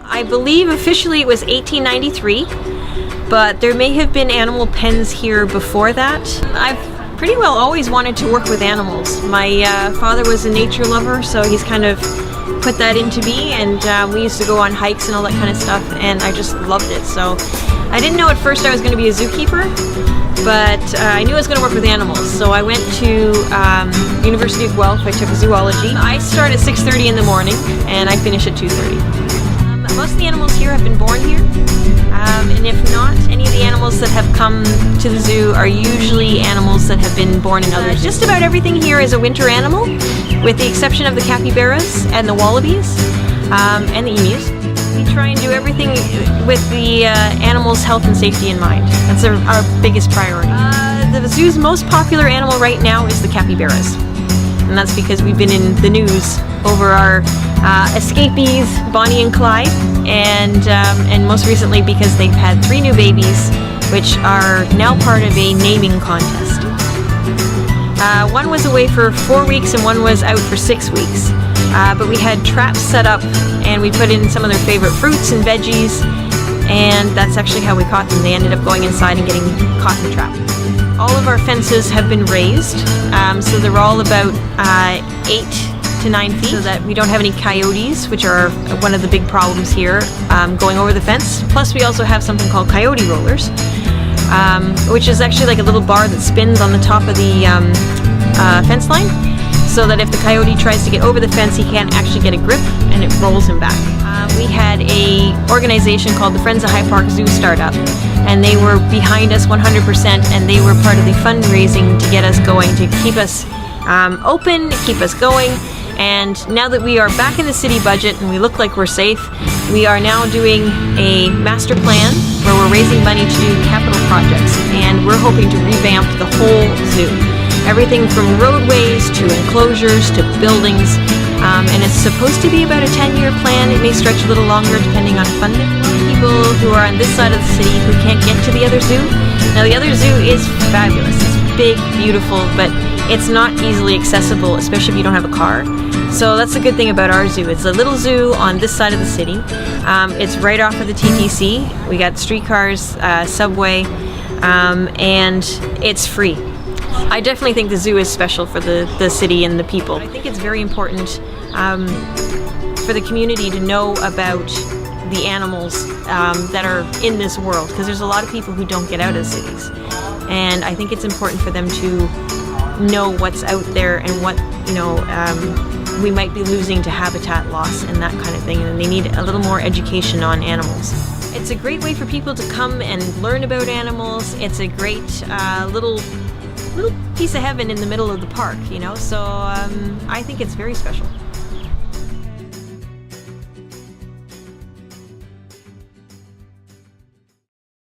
I believe officially it was 1893, but there may have been animal pens here before that. I've pretty well always wanted to work with animals. My father was a nature lover, so he's kind of put that into me, and we used to go on hikes and all that kind of stuff, and I just loved it. So I didn't know at first I was going to be a zookeeper, but I knew I was going to work with animals. So I went to University of Guelph. I took zoology. I start at 6:30 in the morning and I finish at 2:30. Most of the animals here have been born here, and if not, any of the animals that have come to the zoo are usually animals that have been born in other zoos. Just about everything here is a winter animal, with the exception of the capybaras and the wallabies and the emus. We try and do everything with the animals' health and safety in mind. That's our biggest priority. The zoo's most popular animal right now is the capybaras, and that's because we've been in the news over our escapees, Bonnie and Clyde, and most recently because they've had 3 new babies, which are now part of a naming contest. One was away for 4 weeks and one was out for 6 weeks. But we had traps set up and we put in some of their favorite fruits and veggies, and that's actually how we caught them. They ended up going inside and getting caught in the trap. All of our fences have been raised, so they're all about 8 to 9 feet, so that we don't have any coyotes, which are one of the big problems here, going over the fence. Plus we also have something called coyote rollers, which is actually like a little bar that spins on the top of the fence line, so that if the coyote tries to get over the fence, he can't actually get a grip and it rolls him back. We had a organization called the Friends of High Park Zoo startup, and they were behind us 100%, and they were part of the fundraising to get us going, to keep us open, keep us going. And now that we are back in the city budget and we look like we're safe, we are now doing a master plan where we're raising money to do capital projects, and we're hoping to revamp the whole zoo. Everything from roadways to enclosures to buildings, and it's supposed to be about a 10-year plan. It may stretch a little longer depending on funding. People who are on this side of the city who can't get to the other zoo. Now the other zoo is fabulous. It's big, beautiful, but it's not easily accessible, especially if you don't have a car. So that's the good thing about our zoo. It's a little zoo on this side of the city. It's right off of the TTC. We got streetcars, subway, and it's free. I definitely think the zoo is special for the city and the people. I think it's very important for the community to know about the animals that are in this world, because there's a lot of people who don't get out of cities. And I think it's important for them to know what's out there and what, we might be losing to habitat loss and that kind of thing, and they need a little more education on animals. It's a great way for people to come and learn about animals. It's a great little piece of heaven in the middle of the park, so I think it's very special.